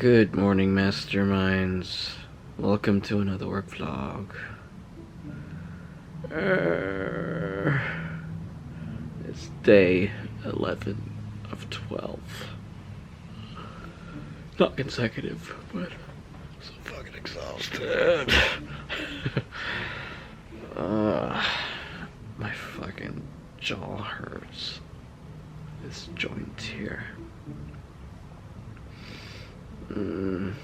Good morning, masterminds. Welcome to another work vlog. It's day 11 of 12. Not consecutive, but I'm so fucking exhausted. My fucking jaw hurts. This joint here. I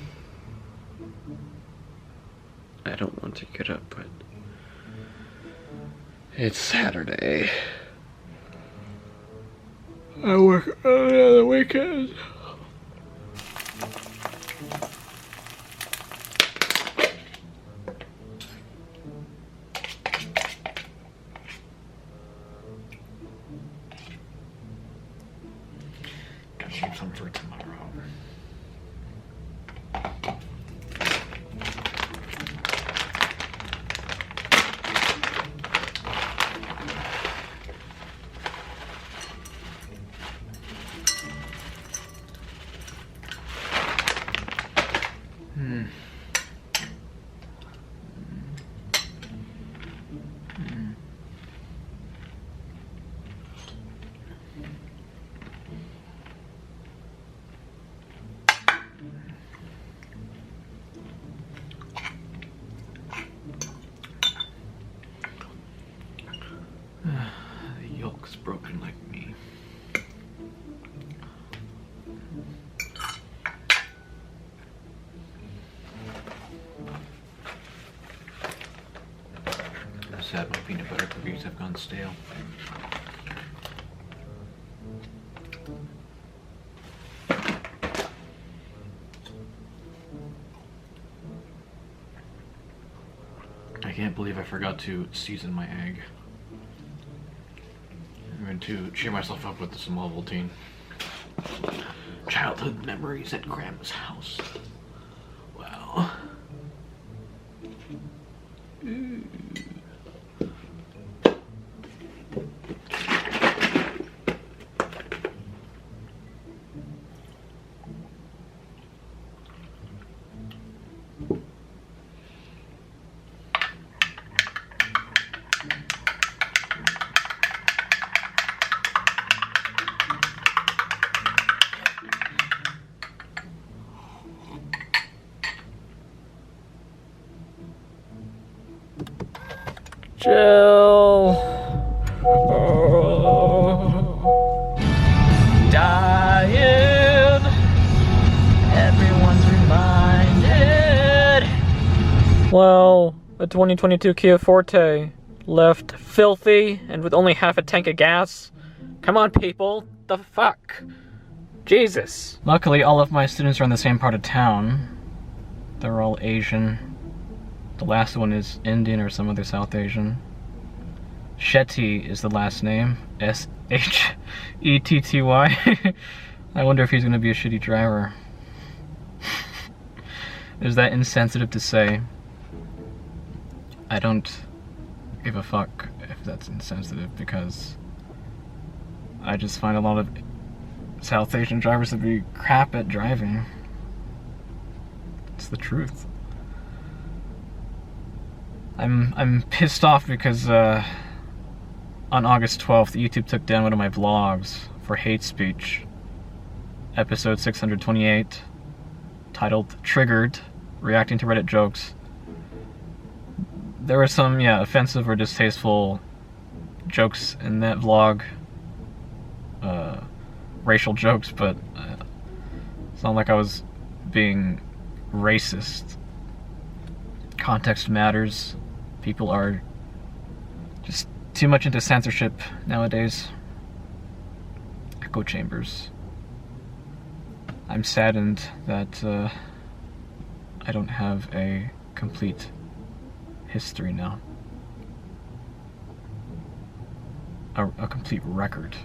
don't want to get up, but it's Saturday. I work early on the weekend. Gotta keep some for tomorrow. The yolk's broken like me. I'm sad my peanut butter cookies have gone stale. I can't believe I forgot to season my egg. I'm going to cheer myself up with some Ovaltine. Childhood memories at Grandma's house. Wow. Ooh. Jill. Dying. Everyone's reminded. Well, the 2022 Kia Forte left filthy and with only half a tank of gas. Come on, people. The fuck? Jesus. Luckily, all of my students are in the same part of town. They're all Asian. The last one is Indian or some other South Asian. Shetty is the last name. S-H-E-T-T-Y. I wonder if he's gonna be a shitty driver. Is that insensitive to say? I don't give a fuck if that's insensitive, because I just find a lot of South Asian drivers to be crap at driving. It's the truth. I'm pissed off because on August 12th, YouTube took down one of my vlogs for hate speech. Episode 628, titled Triggered, reacting to Reddit jokes. There were some, offensive or distasteful jokes in that vlog. Racial jokes, but it's not like I was being racist. Context matters. People are just too much into censorship nowadays. Echo chambers. I'm saddened that I don't have a complete history now. A complete record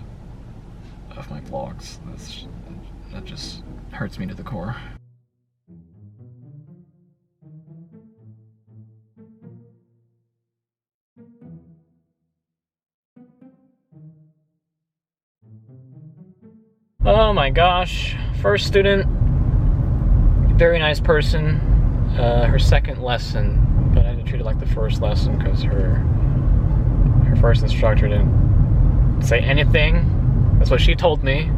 of my vlogs. That just hurts me to the core. Oh my gosh, first student very nice person. Her second lesson, but I didn't treat it like the first lesson because her first instructor didn't say anything. That's what she told me.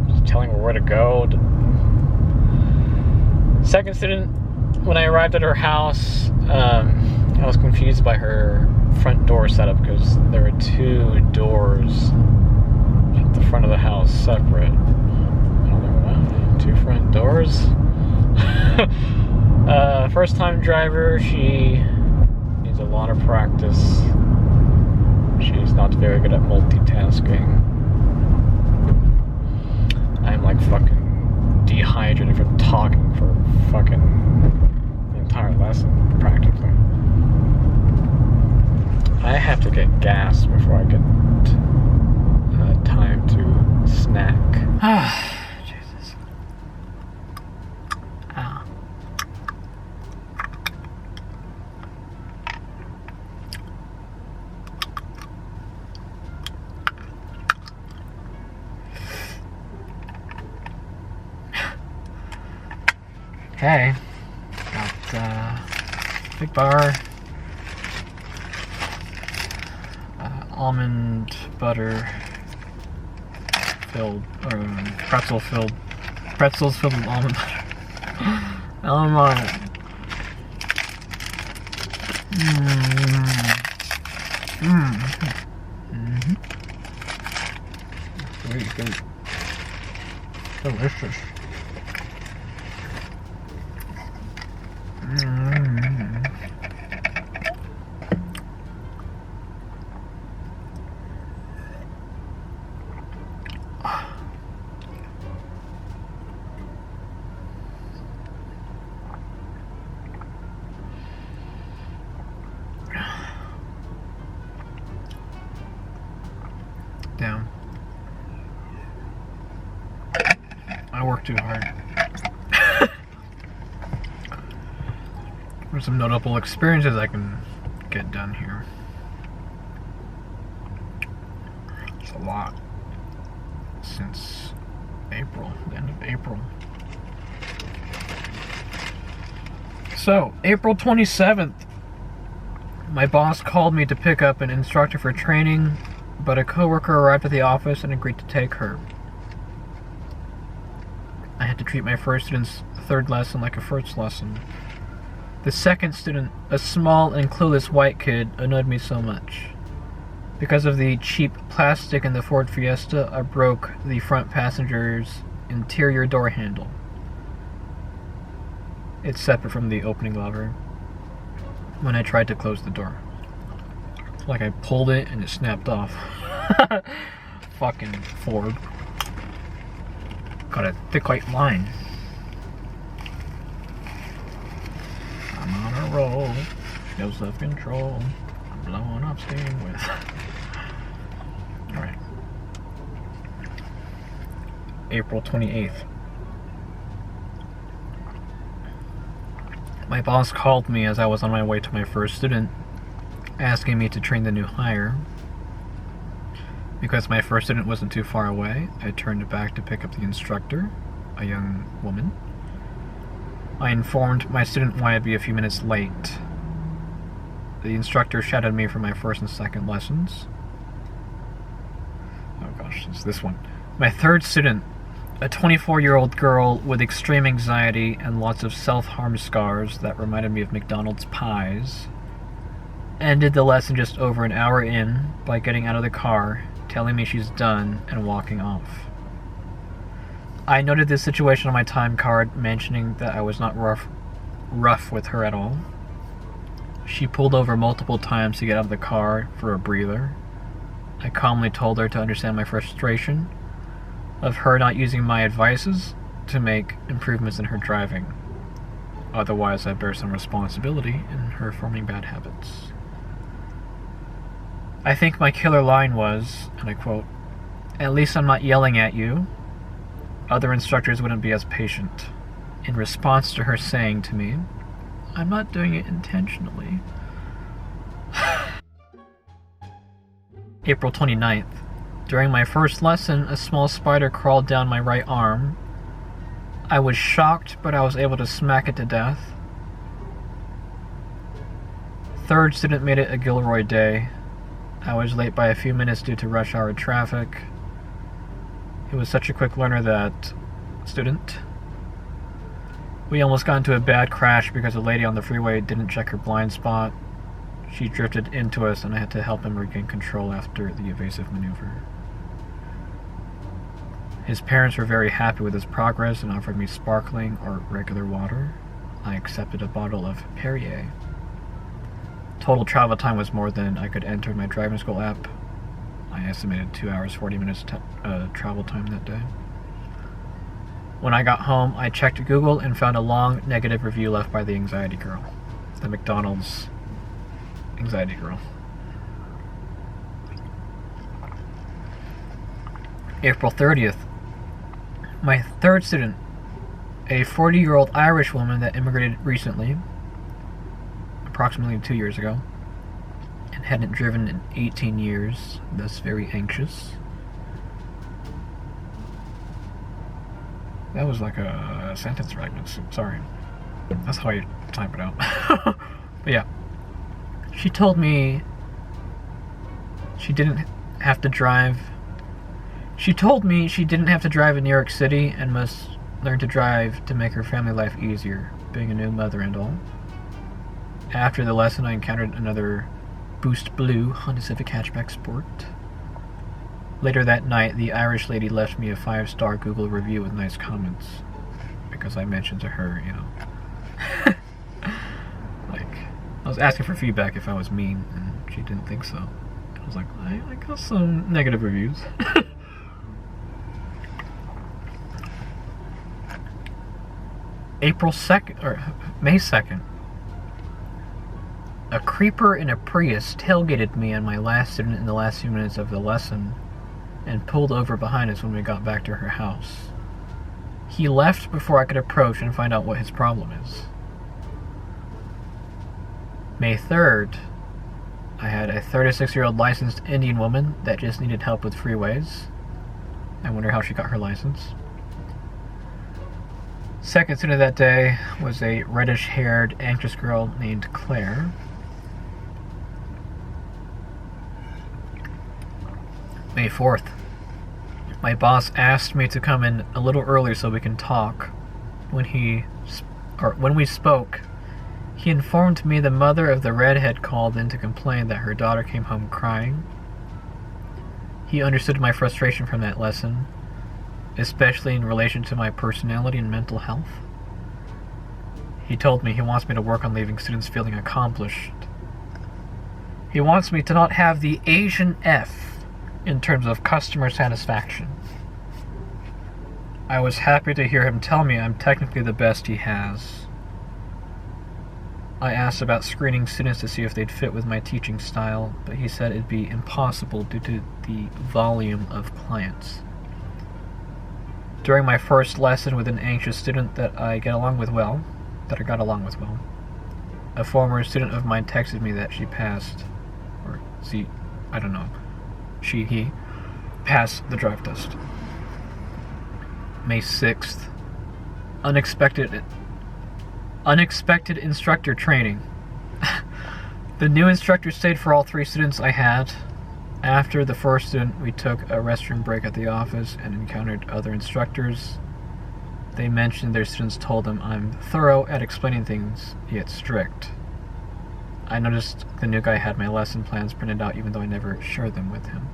Just telling her where to go. Second student, when I arrived at her house, I was confused by her front door setup because there were 2 doors at the front of the house separate. I don't know why. 2 front doors? First time driver, she needs a lot of practice. She's not very good at multitasking. I'm like fucking dehydrated from talking for fucking the entire lesson, practically. I have to get gas before I get time to snack. Jesus. Ah. Okay. Got big bar. Almond butter filled, or pretzels filled with almond butter. Almond butter. Very good. Delicious. Down. I work too hard. There's some notable experiences I can get done here. It's a lot since April, the end of April. So, April 27th, my boss called me to pick up an instructor for training, but a coworker arrived at the office and agreed to take her. I had to treat my first student's third lesson like a first lesson. The second student, a small and clueless white kid, annoyed me so much. Because of the cheap plastic in the Ford Fiesta, I broke the front passenger's interior door handle. It's separate from the opening lever. When I tried to close the door. Like I pulled it and it snapped off. Fucking Ford. Got a thick white line. I'm on a roll. No self-control. I'm blowing up steam with. Alright. April 28th. My boss called me as I was on my way to my first student, asking me to train the new hire. Because my first student wasn't too far away, I turned back to pick up the instructor, a young woman. I informed my student why I'd be a few minutes late. The instructor shouted at me for my first and second lessons. Oh gosh, it's this one. My third student, a 24-year-old girl with extreme anxiety and lots of self-harm scars that reminded me of McDonald's pies, ended the lesson just over an hour in by getting out of the car, telling me she's done, and walking off. I noted this situation on my time card, mentioning that I was not rough with her at all. She pulled over multiple times to get out of the car for a breather. I calmly told her to understand my frustration of her not using my advices to make improvements in her driving. Otherwise, I bear some responsibility in her forming bad habits. I think my killer line was, and I quote, "At least I'm not yelling at you. Other instructors wouldn't be as patient." In response to her saying to me, "I'm not doing it intentionally." April 29th. During my first lesson, a small spider crawled down my right arm. I was shocked, but I was able to smack it to death. Third student made it a Gilroy day. I was late by a few minutes due to rush hour traffic. He was such a quick learner, that student. We almost got into a bad crash because a lady on the freeway didn't check her blind spot. She drifted into us and I had to help him regain control after the evasive maneuver. His parents were very happy with his progress and offered me sparkling or regular water. I accepted a bottle of Perrier. Total travel time was more than I could enter in my driving school app. I estimated 2 hours 40 minutes travel time that day. When I got home, I checked Google and found a long negative review left by the anxiety girl. The McDonald's anxiety girl. April 30th. My third student, a 40-year-old Irish woman that immigrated recently, approximately 2 years ago, and hadn't driven in 18 years, thus very anxious. That was like a sentence fragment, sorry. That's how you type it out. But yeah. She told me she didn't have to drive. She told me she didn't have to drive in New York City and must learn to drive to make her family life easier, being a new mother and all. After the lesson, I encountered another Boost Blue Honda Civic hatchback Sport. Later that night, the Irish lady left me a 5-star Google review with nice comments, because I mentioned to her, like, I was asking for feedback if I was mean, and she didn't think so. I was like, I got some negative reviews. April 2nd, or May 2nd. A creeper in a Prius tailgated me and my last student in the last few minutes of the lesson and pulled over behind us when we got back to her house. He left before I could approach and find out what his problem is. May 3rd, I had a 36-year-old licensed Indian woman that just needed help with freeways. I wonder how she got her license. Second student that day was a reddish-haired, anxious girl named Claire. May 4th. My boss asked me to come in a little early so we can talk. When we spoke, he informed me the mother of the redhead called in to complain that her daughter came home crying. He understood my frustration from that lesson, especially in relation to my personality and mental health. He told me he wants me to work on leaving students feeling accomplished. He wants me to not have the Asian F in terms of customer satisfaction. I was happy to hear him tell me I'm technically the best he has. I asked about screening students to see if they'd fit with my teaching style, but he said it'd be impossible due to the volume of clients. During my first lesson with an anxious student that I got along with well, a former student of mine texted me that she passed, he passed the drive test. May 6th. Unexpected instructor training. The new instructor stayed for all 3 students I had. After the first student, we took a restroom break at the office and encountered other instructors. They mentioned their students told them I'm thorough at explaining things, yet strict. I noticed the new guy had my lesson plans printed out even though I never shared them with him.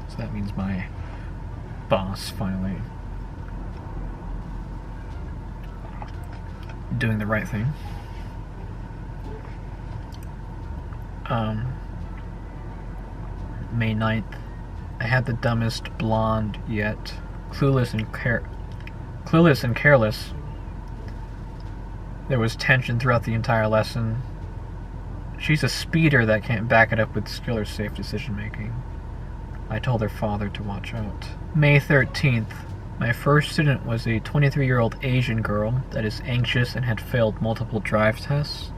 So that means my boss finally doing the right thing. May 9th. I had the dumbest blonde yet clueless and careless. There was tension throughout the entire lesson. She's a speeder that can't back it up with skill or safe decision making. I told her father to watch out. May 13th. My first student was a 23-year-old Asian girl that is anxious and had failed multiple drive tests.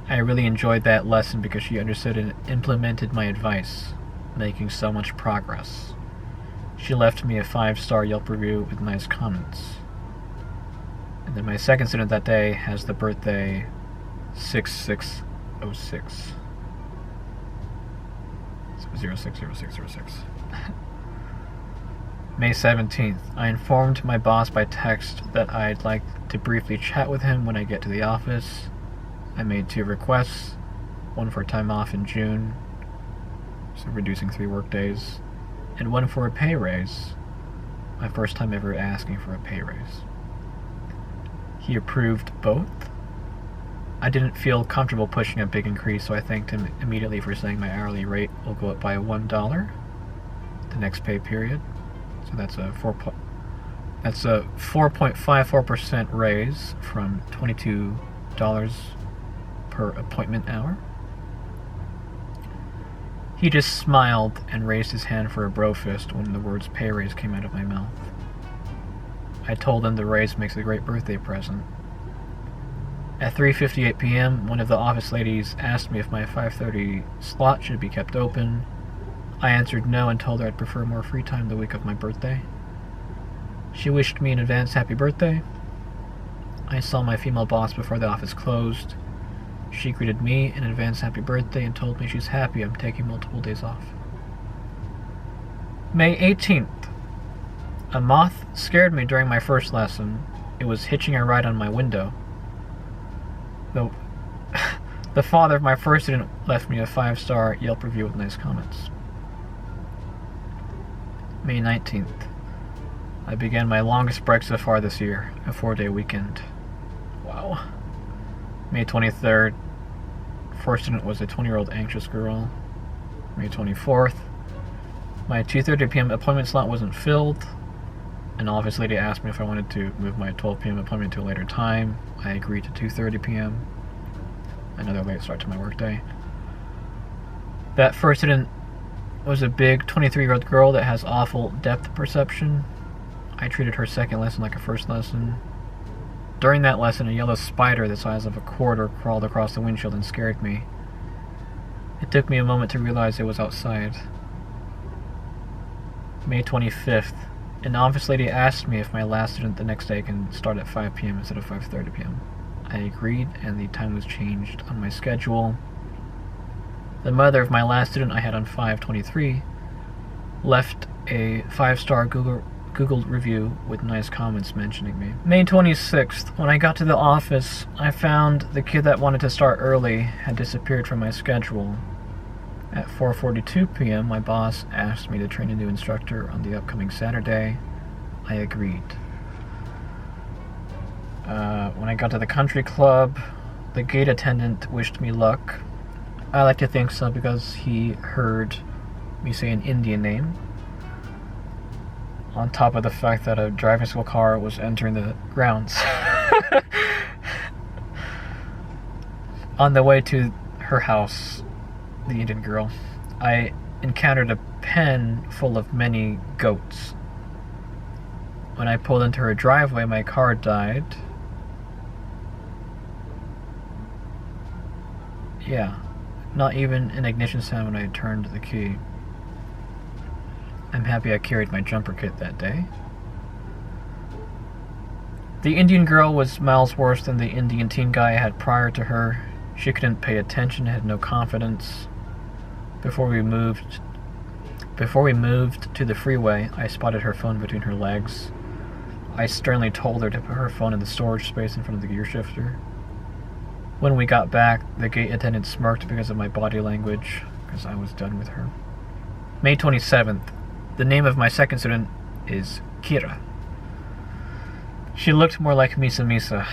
I really enjoyed that lesson because she understood and implemented my advice, making so much progress. She left me a 5-star Yelp review with nice comments. And then my second student that day has the birthday 6606. So 060606. May 17th. I informed my boss by text that I'd like to briefly chat with him when I get to the office. I made 2 requests, one for time off in June, so reducing 3 work days, and one for a pay raise, my first time ever asking for a pay raise. He approved both. I didn't feel comfortable pushing a big increase, so I thanked him immediately for saying my hourly rate will go up by $1 the next pay period. So that's a 4.54% raise from $22 per appointment hour. He just smiled and raised his hand for a bro fist when the words pay raise came out of my mouth. I told him the raise makes a great birthday present. At 3:58 p.m., one of the office ladies asked me if my 5:30 slot should be kept open. I answered no and told her I'd prefer more free time the week of my birthday. She wished me in advance happy birthday. I saw my female boss before the office closed. She greeted me in advance happy birthday and told me she's happy I'm taking multiple days off. May 18th. A moth scared me during my first lesson. It was hitching a ride on my window. The father of my first student left me a 5-star Yelp review with nice comments. May 19th. I began my longest break so far this year, a 4-day weekend. Wow. May 23rd. First student was a 20-year-old anxious girl. May 24th. My 2:30 p.m. appointment slot wasn't filled. An office lady asked me if I wanted to move my 12 p.m. appointment to a later time. I agreed to 2:30 p.m. Another late start to my workday. That first student was a big 23-year-old girl that has awful depth perception. I treated her second lesson like a first lesson. During that lesson, a yellow spider the size of a quarter crawled across the windshield and scared me. It took me a moment to realize it was outside. May 25th. An office lady asked me if my last student the next day can start at 5 p.m. instead of 5:30 p.m. I agreed, and the time was changed on my schedule. The mother of my last student I had on 5/23 left a 5-star Google review with nice comments mentioning me. May 26th. When I got to the office, I found the kid that wanted to start early had disappeared from my schedule. At 4:42 p.m., my boss asked me to train a new instructor on the upcoming Saturday. I agreed. When I got to the country club, the gate attendant wished me luck. I like to think so because he heard me say an Indian name, on top of the fact that a driving school car was entering the grounds. On the way to her house, the Indian girl, I encountered a pen full of many goats. When I pulled into her driveway, my car died. Yeah, not even an ignition sound when I turned the key. I'm happy I carried my jumper kit that day. The Indian girl was miles worse than the Indian teen guy I had prior to her. She couldn't pay attention, had no confidence. Before we moved to the freeway, I spotted her phone between her legs. I sternly told her to put her phone in the storage space in front of the gear shifter. When we got back, the gate attendant smirked because of my body language, because I was done with her. May 27th. The name of my second student is Kira. She looked more like Misa Misa.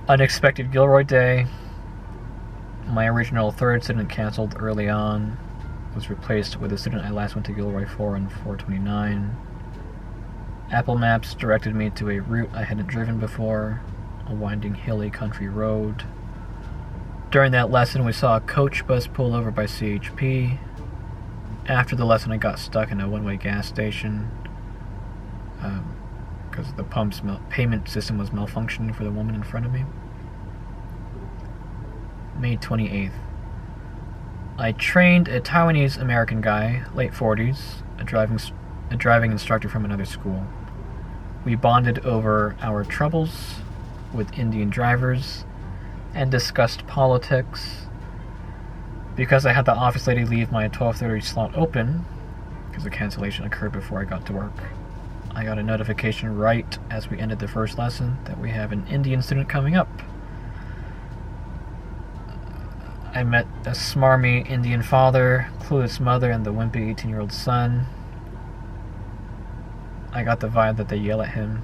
Unexpected Gilroy day. My original third student canceled early on, was replaced with a student I last went to Gilroy for on 4/29. Apple Maps directed me to a route I hadn't driven before, a winding hilly country road. During that lesson, we saw a coach bus pull over by CHP. After the lesson, I got stuck in a one-way gas station because the pump's payment system was malfunctioning for the woman in front of me. May 28th. I trained a Taiwanese-American guy, late 40s, a driving instructor from another school. We bonded over our troubles with Indian drivers and discussed politics. Because I had the office lady leave my 12:30 slot open, because the cancellation occurred before I got to work, I got a notification right as we ended the first lesson that we have an Indian student coming up. I met a smarmy Indian father, clueless mother, and the wimpy 18-year-old son. I got the vibe that they yell at him.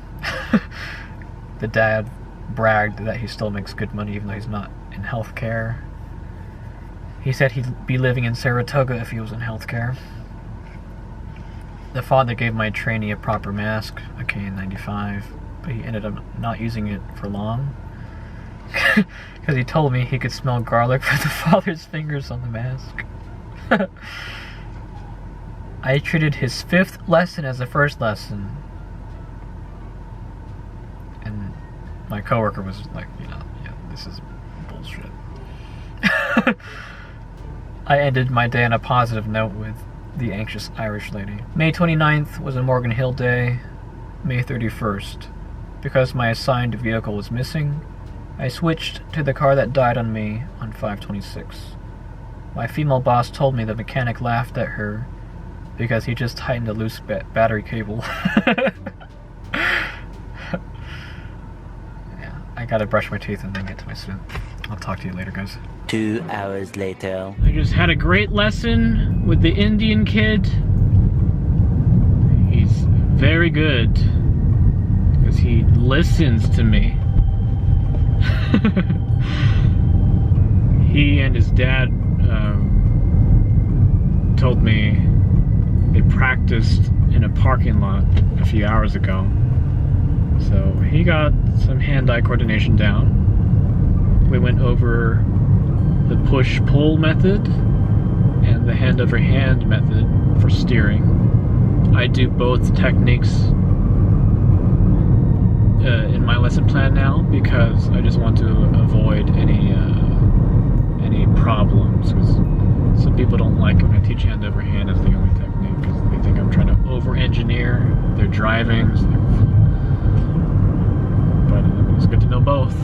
The dad bragged that he still makes good money even though he's not in healthcare. He said he'd be living in Saratoga if he was in healthcare. The father gave my trainee a proper mask, a KN95, but he ended up not using it for long. Because he told me he could smell garlic from the father's fingers on the mask. I treated his 5th lesson as the first lesson. And my coworker was like, yeah, this is bullshit. I ended my day on a positive note with the anxious Irish lady. May 29th was a Morgan Hill day. May 31st. Because my assigned vehicle was missing, I switched to the car that died on me on 5/26. My female boss told me the mechanic laughed at her because he just tightened a loose battery cable. Yeah, I gotta brush my teeth and then get to my student. I'll talk to you later, guys. 2 hours later. I just had a great lesson with the Indian kid. He's very good because he listens to me. He and his dad told me they practiced in a parking lot a few hours ago. So he got some hand-eye coordination down. We went over the push-pull method and the hand-over-hand method for steering. I do both techniques in my lesson plan now because I just want to avoid any problems. Because some people don't like it when I teach hand over hand as the only technique because they think I'm trying to over-engineer their driving. But I mean, it's good to know both.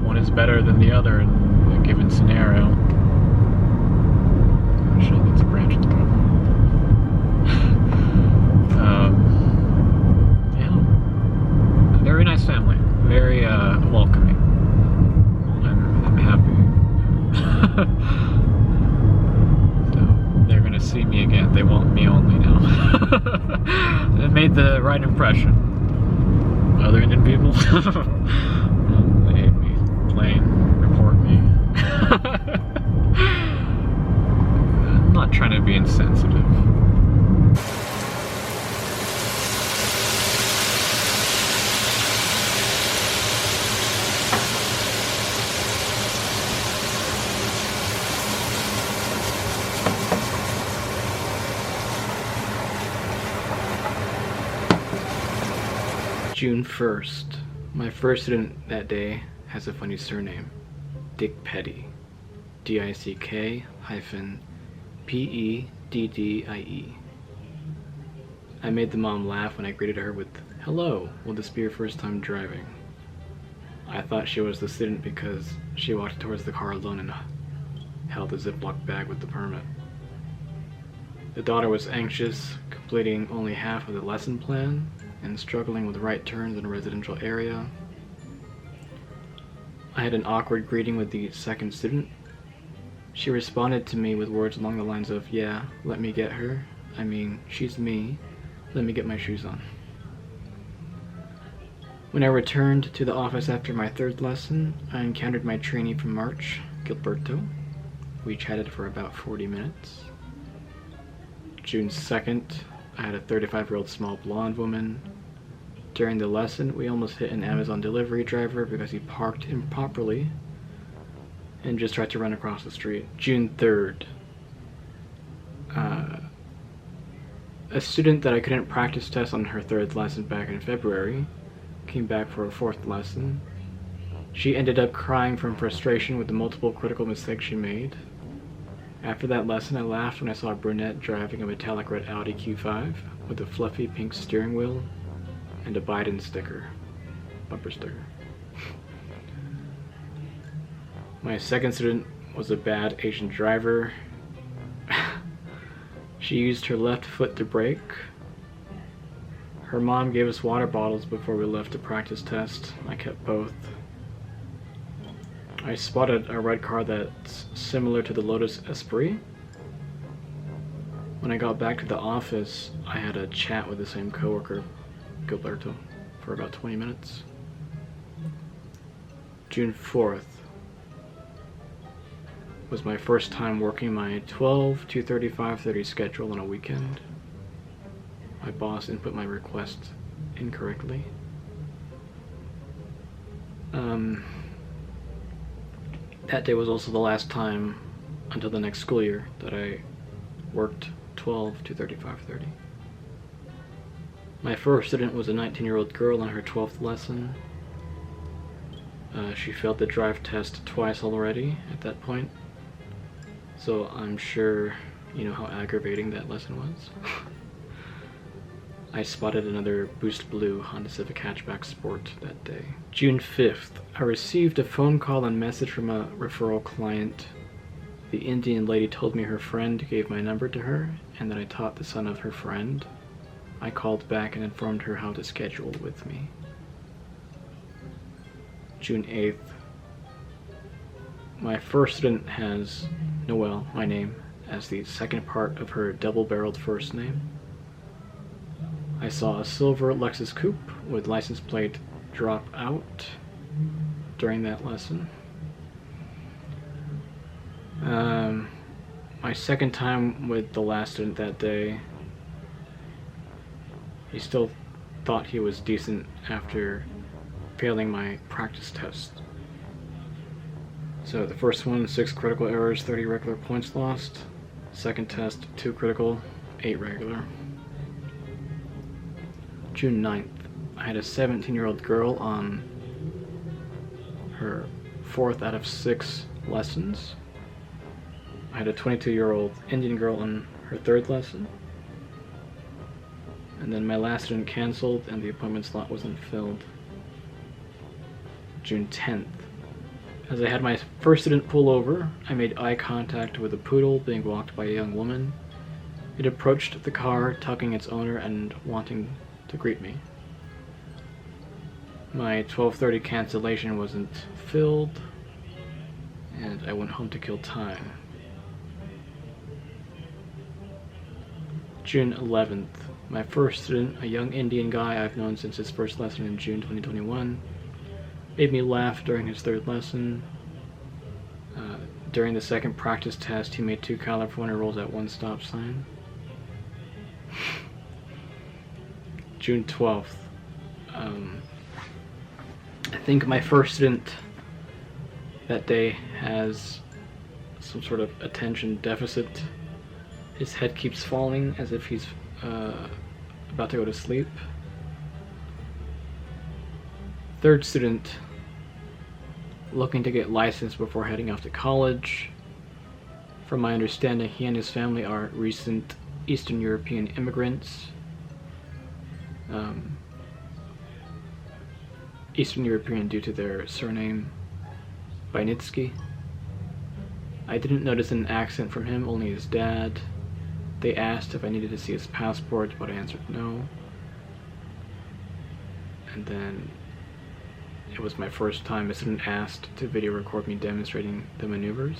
One is better than the other in a given scenario. Actually, that's a branch at the top. Very nice family, very welcoming. I'm happy. So they're gonna see me again. They want me only now. It made the right impression. Other Indian people, they hate me. Plain report me. I'm not trying to be insensitive. June 1st. My first student that day has a funny surname. Dick Petty. DICK-PEDDIE. I made the mom laugh when I greeted her with, "Hello, will this be your first time driving?" I thought she was the student because she walked towards the car alone and held a Ziploc bag with the permit. The daughter was anxious, completing only half of the lesson plan, and struggling with right turns in a residential area. I had an awkward greeting with the second student. She responded to me with words along the lines of, "Yeah, let me get her. I mean, she's me. Let me get my shoes on." When I returned to the office after my third lesson, I encountered my trainee from March, Gilberto. We chatted for about 40 minutes. June 2nd, I had a 35-year-old small blonde woman. During the lesson, we almost hit an Amazon delivery driver because he parked improperly and just tried to run across the street. June 3rd, a student that I couldn't practice test on her third lesson back in February came back for a fourth lesson. She ended up crying from frustration with the multiple critical mistakes she made. After that lesson, I laughed when I saw a brunette driving a metallic red Audi Q5 with a fluffy pink steering wheel and a Biden sticker, bumper sticker. My second student was a bad Asian driver. She used her left foot to brake. Her mom gave us water bottles before we left to practice test. I kept both. I spotted a red car that's similar to the Lotus Esprit. When I got back to the office, I had a chat with the same coworker, Gilberto, for about 20 minutes. June 4th was my first time working my 12, 2:30, 5:30 schedule on a weekend. My boss input my request incorrectly. That day was also the last time until the next school year that I worked 12, 2:30, 5:30. My first student was a 19-year-old girl on her 12th lesson. She failed the drive test twice already at that point, so I'm sure you know how aggravating that lesson was. I spotted another Boost Blue Honda Civic Hatchback Sport that day. June 5th, I received a phone call and message from a referral client. The Indian lady told me her friend gave my number to her and that I taught the son of her friend. I called back and informed her how to schedule with me. June 8th, my first student has Noel, my name, as the second part of her double-barreled first name. I saw a silver Lexus coupe with license plate drop out during that lesson. My second time with the last student that day, he still thought he was decent after failing my practice test. So the first one, 6 critical errors, 30 regular points lost. Second test, 2 critical, 8 regular. June 9th, I had a 17-year-old girl on her 4th out of 6 lessons. I had a 22-year-old Indian girl on her 3rd lesson. And then my last student canceled and the appointment slot wasn't filled. June 10th. As I had my first student pull over, I made eye contact with a poodle being walked by a young woman. It approached the car, tugging its owner and wanting to greet me. My 12:30 cancellation wasn't filled, and I went home to kill time. June 11th. My first student, a young Indian guy I've known since his first lesson in June 2021, made me laugh during his 3rd lesson. During the second practice test, he made 2 California rolls at 1 stop sign. June 12th. I think my first student that day has some sort of attention deficit. His head keeps falling as if he's about to go to sleep. Third student, looking to get licensed before heading off to college. From my understanding, he and his family are recent Eastern European immigrants. Eastern European due to their surname, Bainitsky. I didn't notice an accent from him, only his dad. They asked if I needed to see his passport, but I answered no. And then it was my first time a student asked to video record me demonstrating the maneuvers.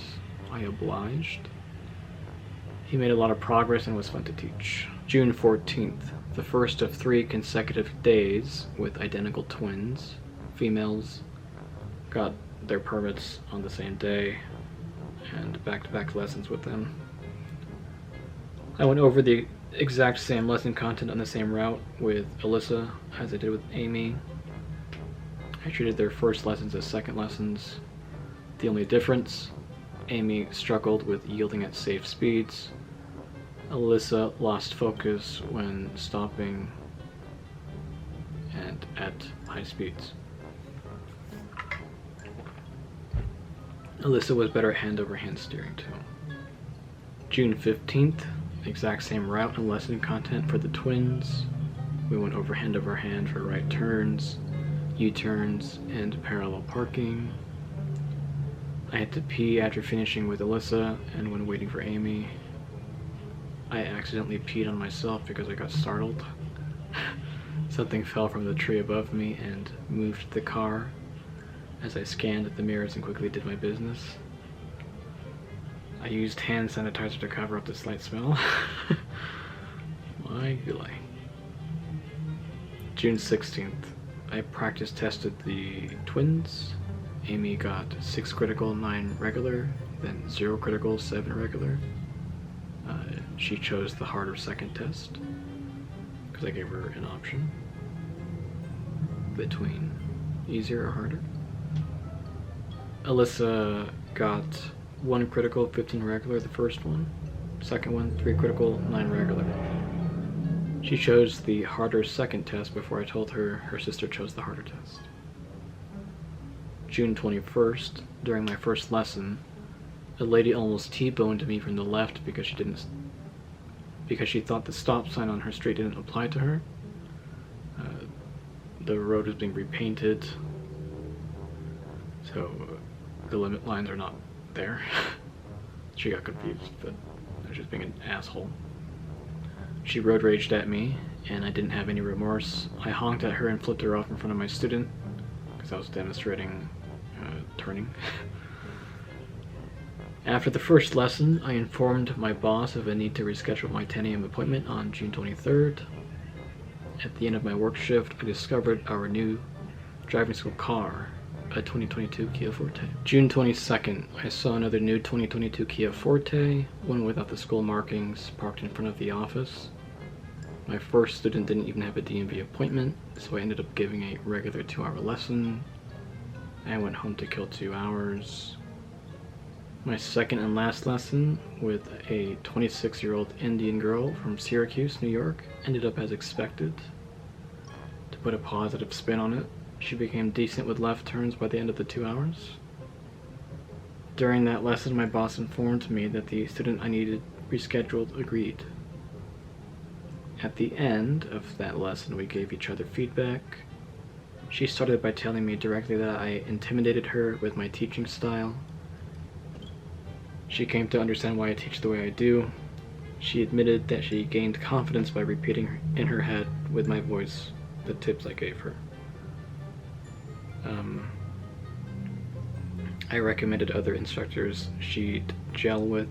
I obliged. He made a lot of progress and was fun to teach. June 14th, the first of 3 consecutive days with identical twins. Females got their permits on the same day and back-to-back lessons with them. I went over the exact same lesson content on the same route with Alyssa as I did with Amy. I treated their first lessons as second lessons. The only difference, Amy struggled with yielding at safe speeds. Alyssa lost focus when stopping and at high speeds. Alyssa was better at hand-over-hand steering too. June 15th, exact same route and lesson content for the twins We went over hand over hand for right turns, U-turns, and parallel parking. I had to pee after finishing with Alyssa, and when waiting for Amy, I accidentally peed on myself because I got startled. Something fell from the tree above me and moved the car as I scanned at the mirrors and quickly did my business. I used hand sanitizer to cover up the slight smell. My goodness. June 16th. I practice tested the twins. Amy got 6 critical, 9 regular, then 0 critical, 7 regular. She chose the harder second test because I gave her an option between easier or harder. Alyssa got 1 critical, 15 regular, the first one. Second one, 3 critical, 9 regular. She chose the harder second test before I told her her sister chose the harder test. June 21st, during my first lesson, a lady almost T-boned me from the left because she thought the stop sign on her street didn't apply to her. The road was being repainted, so the limit lines are not there. She got confused, but I was just being an asshole. She road raged at me, and I didn't have any remorse. I honked at her and flipped her off in front of my student because I was demonstrating turning. After the first lesson, I informed my boss of a need to reschedule my 10 a.m. appointment on June 23rd. At the end of my work shift, I discovered our new driving school car, a 2022 Kia Forte. June 22nd, I saw another new 2022 Kia Forte, one without the school markings, parked in front of the office. My first student didn't even have a DMV appointment, so I ended up giving a regular 2-hour lesson. I went home to kill 2 hours. My second and last lesson with a 26-year-old Indian girl from Syracuse, New York, ended up as expected. To put a positive spin on it, she became decent with left turns by the end of the 2 hours. During that lesson, my boss informed me that the student I needed rescheduled agreed. At the end of that lesson, we gave each other feedback. She started by telling me directly that I intimidated her with my teaching style. She came to understand why I teach the way I do. She admitted that she gained confidence by repeating in her head with my voice the tips I gave her. I recommended other instructors she'd gel with,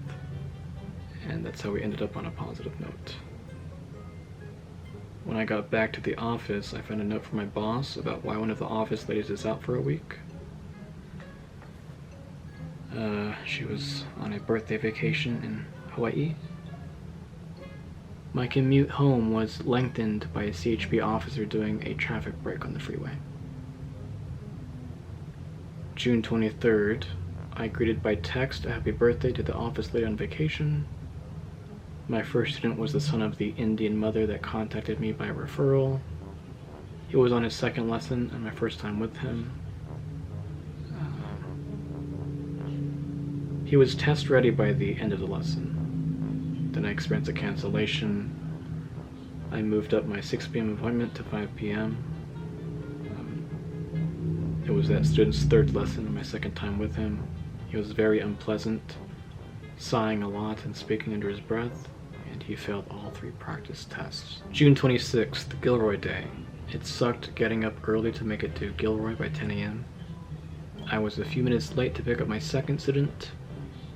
and that's how we ended up on a positive note. When I got back to the office, I found a note from my boss about why one of the office ladies is out for a week. She was on a birthday vacation in Hawaii. My commute home was lengthened by a CHP officer doing a traffic break on the freeway. June 23rd, I greeted by text a happy birthday to the office lady on vacation. My first student was the son of the Indian mother that contacted me by referral. He was on his second lesson and my first time with him. He was test ready by the end of the lesson. Then I experienced a cancellation. I moved up my 6 p.m. appointment to 5 p.m. It was that student's third lesson and my second time with him. He was very unpleasant, sighing a lot and speaking under his breath, and he failed all 3 practice tests. June 26th, Gilroy Day. It sucked getting up early to make it to Gilroy by 10 a.m. I was a few minutes late to pick up my second student,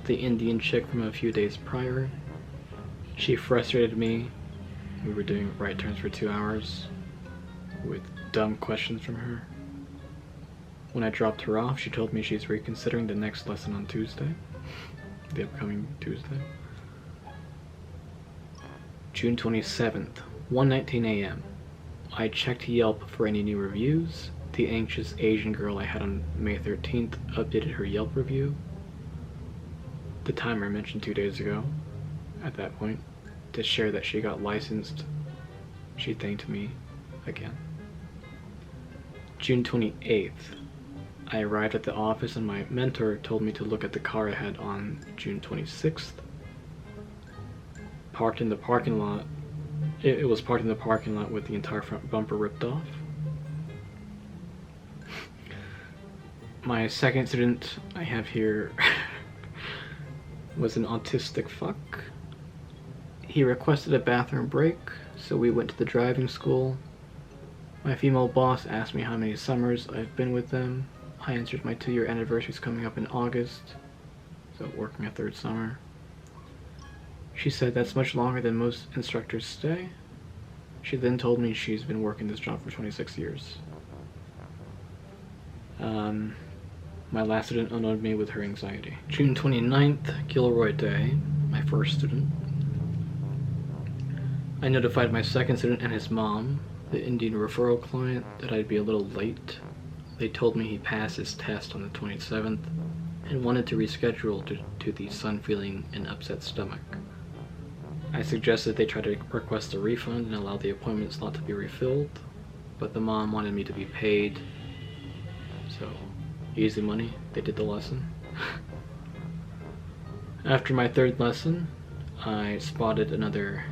the Indian chick from a few days prior. She frustrated me. We were doing right turns for 2 hours with dumb questions from her. When I dropped her off, she told me she's reconsidering the next lesson on Tuesday, the upcoming Tuesday. June 27th, 1:19 a.m. I checked Yelp for any new reviews. The anxious Asian girl I had on May 13th updated her Yelp review. The timer I mentioned 2 days ago, at that point, to share that she got licensed. She thanked me again. June 28th, I arrived at the office and my mentor told me to look at the car I had on June 26th. Parked in the parking lot, It was parked in the parking lot with the entire front bumper ripped off. My second student I have here was an autistic fuck. He requested a bathroom break, so we went to the driving school. My female boss asked me how many summers I've been with them. I answered my 2-year anniversary is coming up in August, so working a 3rd summer. She said that's much longer than most instructors stay. She then told me she's been working this job for 26 years. My last student annoyed me with her anxiety. June 29th, Gilroy Day, my first student. I notified my second student and his mom, the Indian referral client, that I'd be a little late. They told me he passed his test on the 27th and wanted to reschedule due to the son feeling an upset stomach. I suggested they try to request a refund and allow the appointment slot to be refilled, but the mom wanted me to be paid, so easy money, they did the lesson. After my 3rd lesson, I spotted another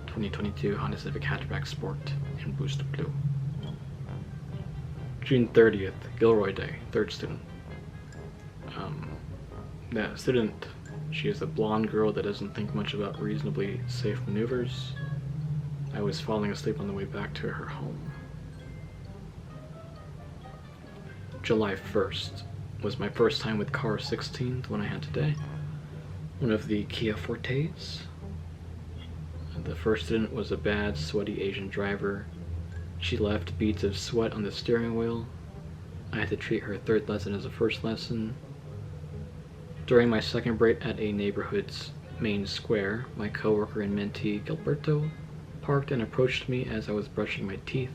2022 Honda Civic Hatchback Sport in Boost Blue. June 30th, Gilroy Day, 3rd student. That student, she is a blonde girl that doesn't think much about reasonably safe maneuvers. I was falling asleep on the way back to her home. July 1st was my first time with car 16th when I had today. One of the Kia Fortes. The first student was a bad, sweaty Asian driver. She left beads of sweat on the steering wheel. I had to treat her 3rd lesson as a 1st lesson. During my 2nd break at a neighborhood's main square, my coworker and mentee, Gilberto, parked and approached me as I was brushing my teeth.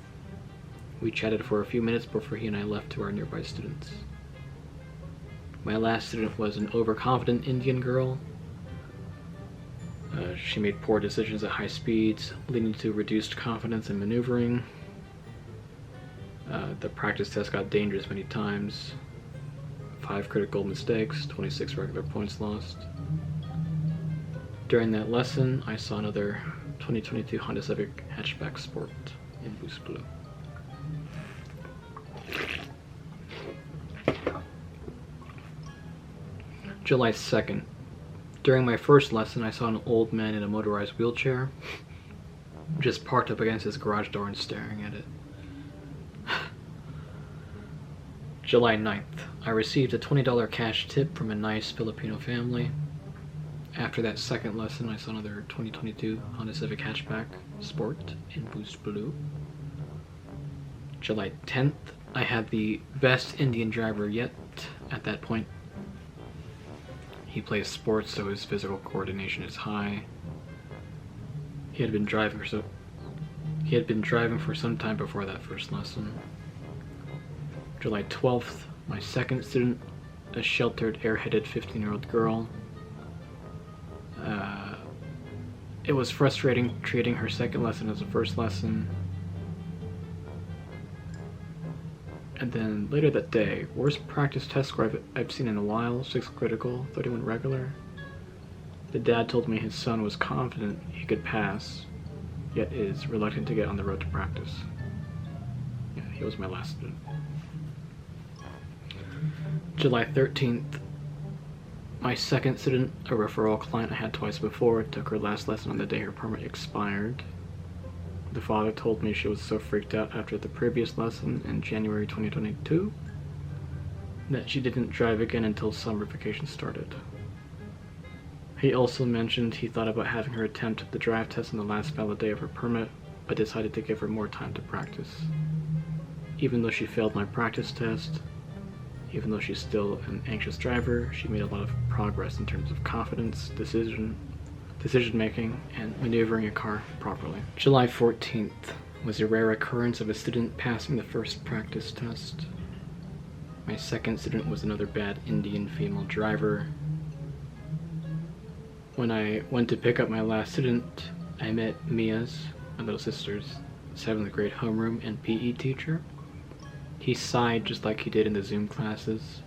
We chatted for a few minutes before he and I left to our nearby students. My last student was an overconfident Indian girl. She made poor decisions at high speeds, leading to reduced confidence in maneuvering. The practice test got dangerous many times. 5 critical mistakes, 26 regular points lost. During that lesson, I saw another 2022 Honda Civic Hatchback Sport in Boost Blue. July 2nd. During my 1st lesson, I saw an old man in a motorized wheelchair, just parked up against his garage door and staring at it. July 9th. I received a $20 cash tip from a nice Filipino family. After that 2nd lesson, I saw another 2022 Honda Civic Hatchback Sport in Boost Blue. July 10th. I had the best Indian driver yet at that point. He plays sports, so his physical coordination is high. He had been driving for some time before that 1st lesson. July 12th, my 2nd student, a sheltered, airheaded 15-year-old girl. It was frustrating treating her 2nd lesson as a 1st lesson. And then later that day, worst practice test score I've seen in a while, 6 critical, 31 regular. The dad told me his son was confident he could pass, yet is reluctant to get on the road to practice. Yeah, he was my last student. July 13th, my 2nd student, a referral client I had twice before, took her last lesson on the day her permit expired. The father told me she was so freaked out after the previous lesson in January 2022 that she didn't drive again until summer vacation started. He also mentioned he thought about having her attempt the drive test on the last valid day of her permit, but decided to give her more time to practice. Even though she failed my practice test, even though she's still an anxious driver, she made a lot of progress in terms of confidence, decision making, and maneuvering a car properly. July 14th was a rare occurrence of a student passing the 1st practice test. My 2nd student was another bad Indian female driver. When I went to pick up my last student, I met Mia's, my little sister's, 7th grade homeroom and PE teacher. He sighed just like he did in the Zoom classes.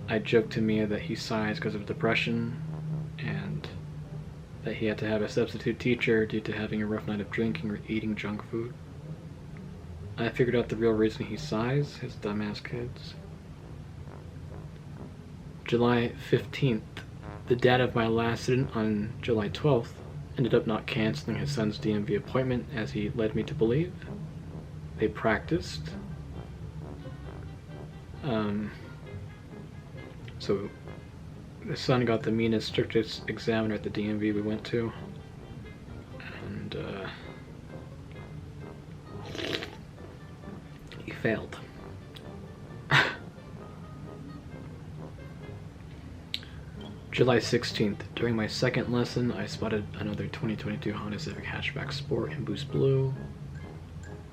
I joked to Mia that he sighs because of depression, and that he had to have a substitute teacher due to having a rough night of drinking or eating junk food. I figured out the real reason he sighs, his dumbass kids. July 15th. The dad of my last student on July 12th ended up not canceling his son's DMV appointment as he led me to believe. They practiced. So the son got the meanest, strictest examiner at the DMV we went to. And he failed. July 16th. During my second lesson, I spotted another 2022 Honda Civic Hatchback Sport in Boost Blue.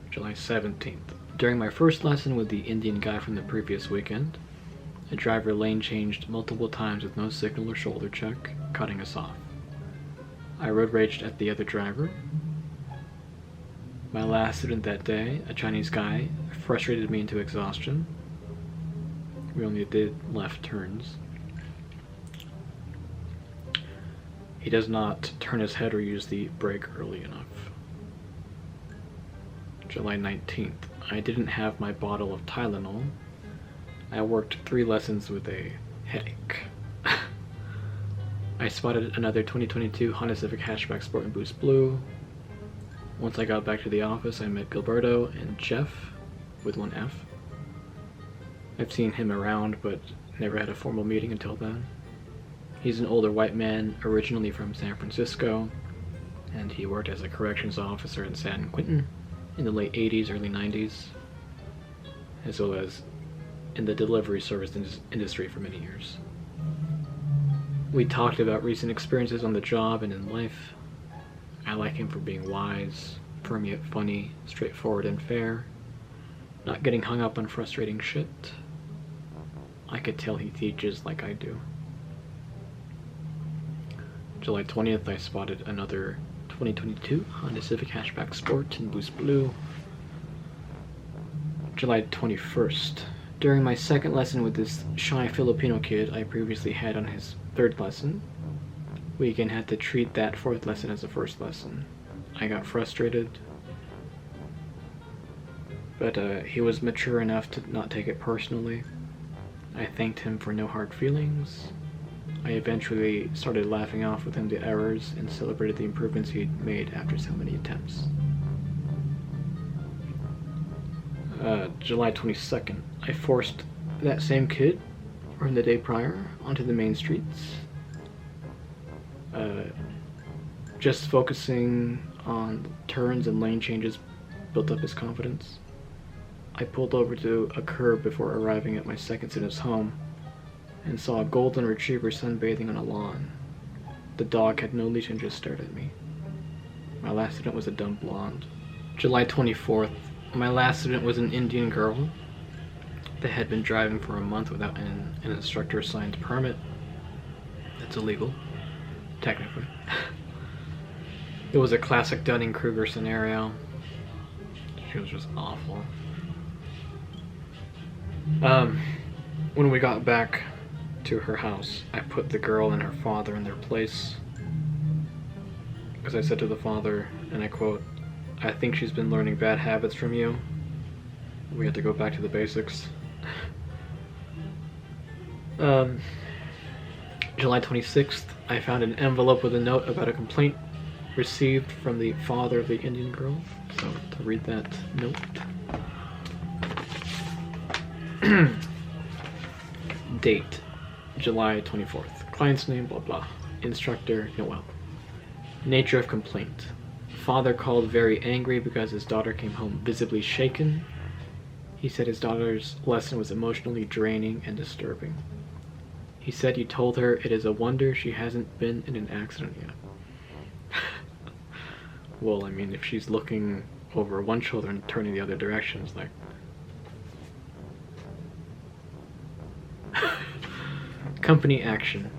July 17th. During my first lesson with the Indian guy from the previous weekend, a driver lane changed multiple times with no signal or shoulder check, cutting us off. I road raged at the other driver. My last student that day, a Chinese guy, frustrated me into exhaustion. We only did left turns. He does not turn his head or use the brake early enough. July 19th. I didn't have my bottle of Tylenol. I worked 3 lessons with a headache. I spotted another 2022 Honda Civic Hatchback Sport in Boost Blue. Once I got back to the office, I met Gilberto and Jeff, with one F. I've seen him around, but never had a formal meeting until then. He's an older white man, originally from San Francisco, and he worked as a corrections officer in San Quentin in the late 80s, early 90s, as well as in the delivery service industry for many years. We talked about recent experiences on the job and in life. I like him for being wise, firm yet funny, straightforward and fair, not getting hung up on frustrating shit. I could tell he teaches like I do. July 20th, I spotted another 2022 Honda Civic Hatchback Sport in Boost Blue. July 21st. During my second lesson with this shy Filipino kid I previously had on his third lesson, we again had to treat that fourth lesson as a first lesson. I got frustrated, but he was mature enough to not take it personally. I thanked him for no hard feelings. I eventually started laughing off with him the errors and celebrated the improvements he'd made after so many attempts. July 22nd. I forced that same kid, from the day prior, onto the main streets. Just focusing on turns and lane changes built up his confidence. I pulled over to a curb before arriving at my second student's home and saw a golden retriever sunbathing on a lawn. The dog had no leash and just stared at me. My last student was a dumb blonde. July 24th. My last student was an Indian girl that had been driving for a month without an instructor-assigned permit. That's illegal, technically. It was a classic Dunning-Kruger scenario. She was just awful. When we got back to her house, I put the girl and her father in their place, because I said to the father, and I quote, "I think she's been learning bad habits from you. We had to go back to the basics." July 26th, I found an envelope with a note about a complaint received from the father of the Indian girl. So, to read that note. Date, July 24th. Client's name, blah blah. Instructor, Noel. Nature of complaint. Father called very angry because his daughter came home visibly shaken. He said his daughter's lesson was emotionally draining and disturbing. He said you told her it is a wonder she hasn't been in an accident yet. Well, I mean, if she's looking over one shoulder and turning the other direction, it's like... Company action.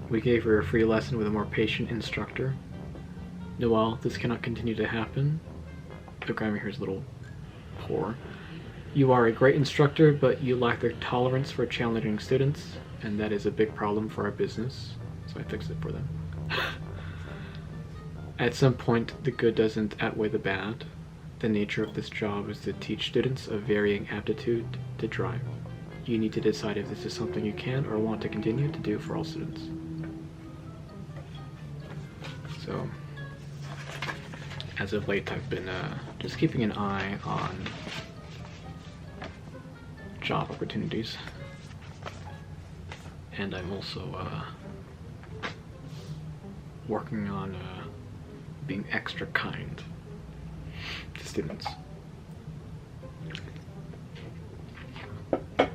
We gave her a free lesson with a more patient instructor. Noel, this cannot continue to happen. The grammar here is a little poor. You are a great instructor, but you lack the tolerance for challenging students, and that is a big problem for our business. So I fixed it for them. At some point, the good doesn't outweigh the bad. The nature of this job is to teach students of varying aptitude to drive. You need to decide if this is something you can or want to continue to do for all students. So, as of late, I've been just keeping an eye on job opportunities. And I'm also working on being extra kind to students. I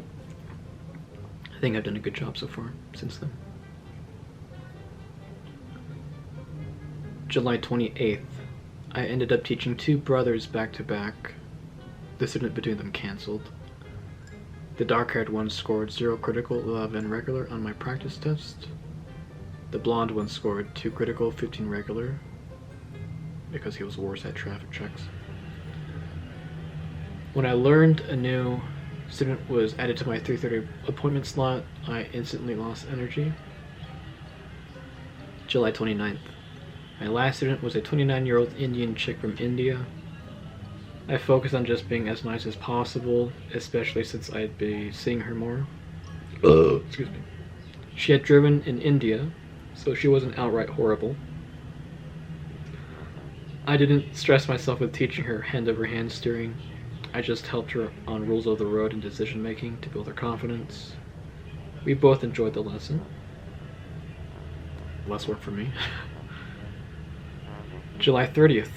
think I've done a good job so far since then. July 28th, I ended up teaching 2 brothers back to back. The student between them cancelled. The dark-haired one scored 0 critical, 11 regular on my practice test. The blonde one scored 2 critical, 15 regular, because he was worse at traffic checks. When I learned a new student was added to my 3:30 appointment slot, I instantly lost energy. July 29th. My last student was a 29-year-old Indian chick from India. I focused on just being as nice as possible, especially since I'd be seeing her more. Excuse me. She had driven in India, so she wasn't outright horrible. I didn't stress myself with teaching her hand-over-hand steering. I just helped her on rules of the road and decision-making to build her confidence. We both enjoyed the lesson. Less work for me. July 30th.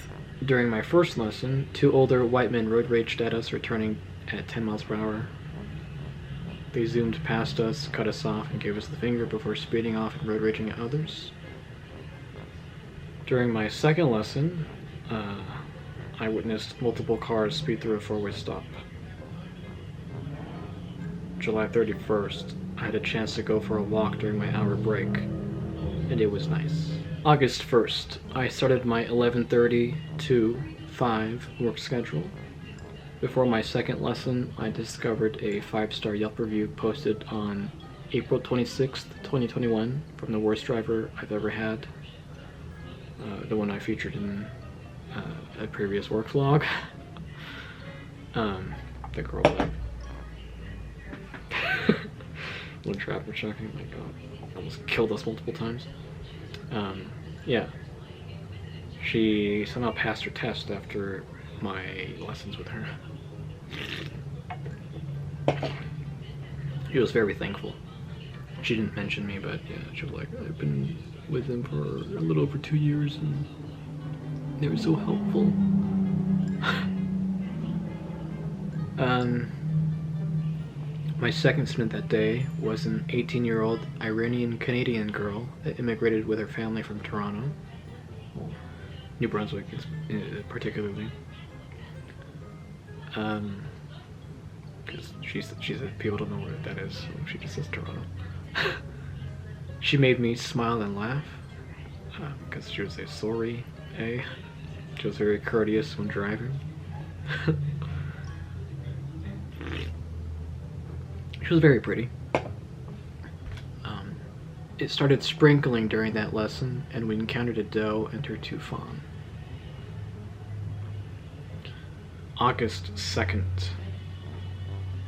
During my first lesson, 2 older white men road raged at us, returning at 10 miles per hour. They zoomed past us, cut us off, and gave us the finger before speeding off and road raging at others. During my second lesson, I witnessed multiple cars speed through a 4-way stop. July 31st, I had a chance to go for a walk during my hour break, and it was nice. August 1st, I started my 11:30 to 5 work schedule. Before my second lesson, I discovered a 5-star Yelp review posted on April 26th, 2021 from the worst driver I've ever had. The one I featured in a previous work vlog. The girl that when traffic checking, my god, almost killed us multiple times. Yeah. She somehow passed her test after my lessons with her. She was very thankful. She didn't mention me, but yeah, she was like, I've been with them for a little over 2 years and they were so helpful. My second student that day was an 18-year-old Iranian-Canadian girl that immigrated with her family from Toronto, well, New Brunswick particularly. Because she said people don't know where that is, so she just says Toronto. She made me smile and laugh, because she would say sorry, eh? She was very courteous when driving. She was very pretty. It started sprinkling during that lesson, and we encountered a doe and her 2 fawn. August 2nd.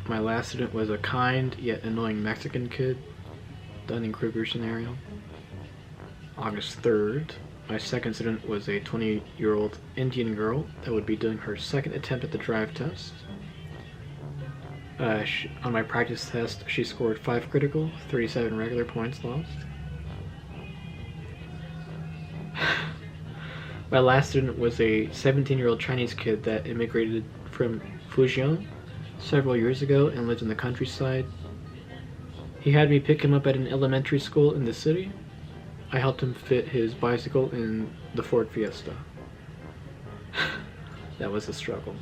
My last student was a kind yet annoying Mexican kid, Dunning-Kruger scenario. August 3rd. My second student was a 20-year-old Indian girl that would be doing her second attempt at the drive test. On my practice test, she scored 5 critical, 37 regular points lost. My last student was a 17-year-old Chinese kid that immigrated from Fujian several years ago and lived in the countryside. He had me pick him up at an elementary school in the city. I helped him fit his bicycle in the Ford Fiesta. That was a struggle.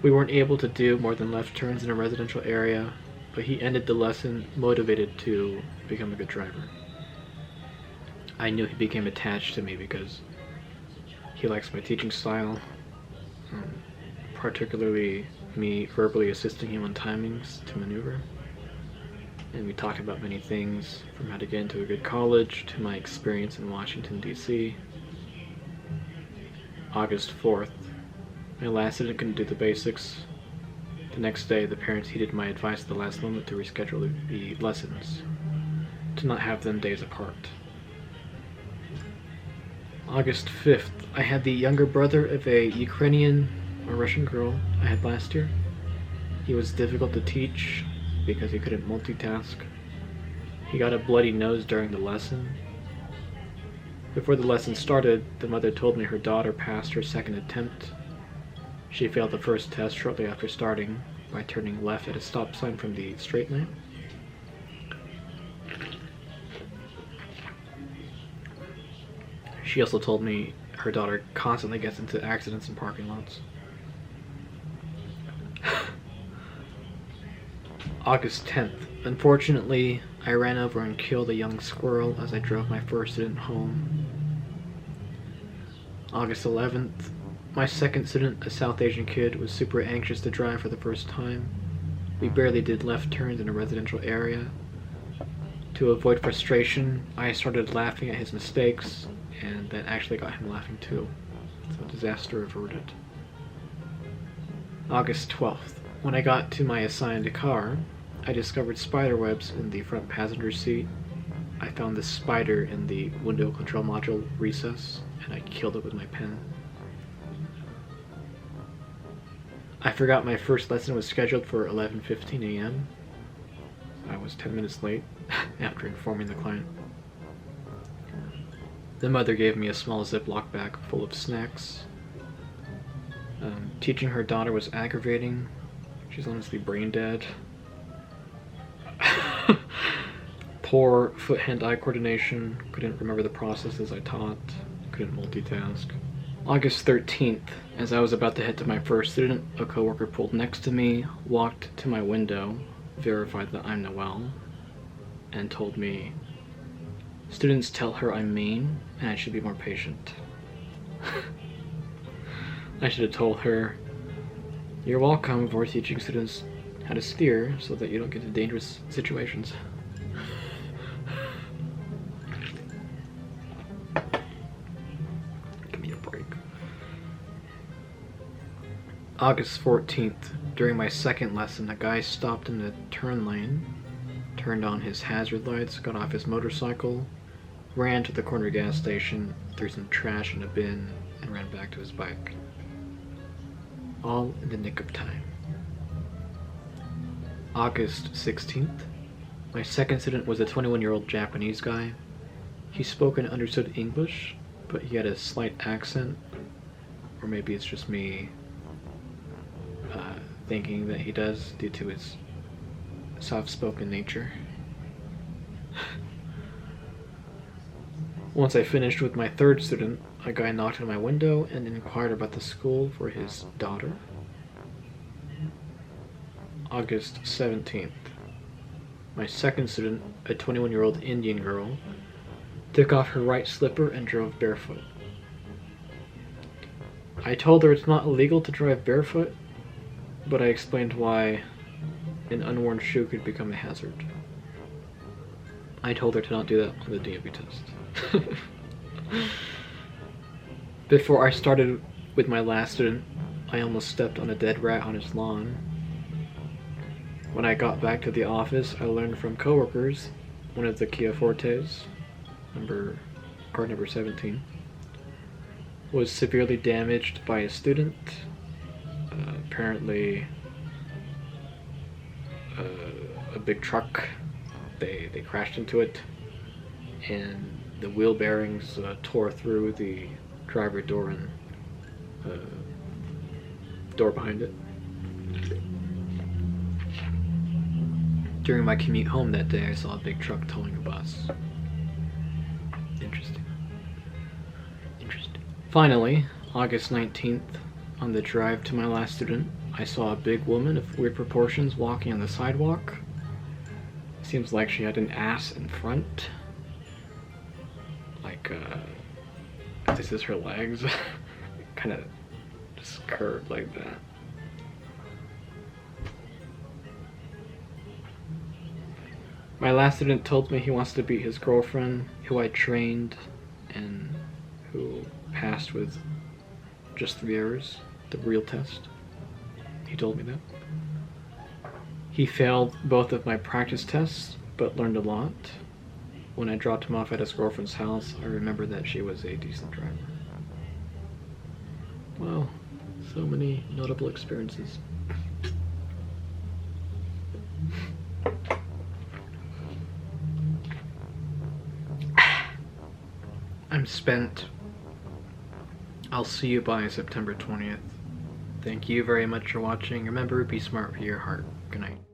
We weren't able to do more than left turns in a residential area, but he ended the lesson motivated to become a good driver. I knew he became attached to me because he likes my teaching style, particularly me verbally assisting him on timings to maneuver. And we talked about many things, from how to get into a good college to my experience in Washington, D.C. August 4th. My last student couldn't do the basics. The next day, the parents heeded my advice at the last moment to reschedule the lessons, to not have them days apart. August 5th, I had the younger brother of a Ukrainian or Russian girl I had last year. He was difficult to teach because he couldn't multitask. He got a bloody nose during the lesson. Before the lesson started, the mother told me her daughter passed her second attempt. She failed the first test shortly after starting by turning left at a stop sign from the straight lane. She also told me her daughter constantly gets into accidents in parking lots. August 10th. Unfortunately, I ran over and killed a young squirrel as I drove my first student home. August 11th. My second student, a South Asian kid, was super anxious to drive for the first time. We barely did left turns in a residential area. To avoid frustration, I started laughing at his mistakes, and that actually got him laughing too. So disaster averted. August 12th. When I got to my assigned car, I discovered spider webs in the front passenger seat. I found this spider in the window control module recess, and I killed it with my pen. I forgot my first lesson was scheduled for 11:15 a.m. I was 10 minutes late after informing the client. The mother gave me a small Ziploc bag full of snacks. Teaching her daughter was aggravating. She's honestly brain dead. Poor foot-hand-eye coordination. Couldn't remember the processes I taught. Couldn't multitask. August 13th. As I was about to head to my first student, a coworker pulled next to me, walked to my window, verified that I'm Noel, and told me, "Students tell her I'm mean, and I should be more patient." I should have told her, "You're welcome for teaching students how to steer so that you don't get into dangerous situations." Give me a break. August 14th. During my second lesson, a guy stopped in the turn lane, turned on his hazard lights, got off his motorcycle, ran to the corner gas station, threw some trash in a bin, and ran back to his bike. All in the nick of time. August 16th. My second student was a 21-year-old Japanese guy. He spoke and understood English, but he had a slight accent, or maybe it's just me thinking that he does due to his soft-spoken nature. Once I finished with my third student, a guy knocked on my window and inquired about the school for his daughter. August 17th. My second student, a 21-year-old Indian girl, took off her right slipper and drove barefoot. I told her it's not illegal to drive barefoot, but I explained why an unworn shoe could become a hazard. I told her to not do that on the DMV test. Before I started with my last student, I almost stepped on a dead rat on his lawn. When I got back to the office, I learned from coworkers one of the Kia Fortes, car number 17, was severely damaged by a student. Apparently, a big truck, they crashed into it, and the wheel bearings tore through the driver door and door behind it. During my commute home that day, I saw a big truck towing a bus. Interesting. Finally, August 19th, on the drive to my last student, I saw a big woman of weird proportions walking on the sidewalk. Seems like she had an ass in front. Like, this is her legs. Kind of just curved like that. My last student told me he wants to beat his girlfriend, who I trained and who passed with just 3 errors, the real test. He told me that. He failed both of my practice tests, but learned a lot. When I dropped him off at his girlfriend's house, I remembered that she was a decent driver. Wow, so many notable experiences. I'm spent. I'll see you by September 20th. Thank you very much for watching. Remember, be smart for your heart. Good night.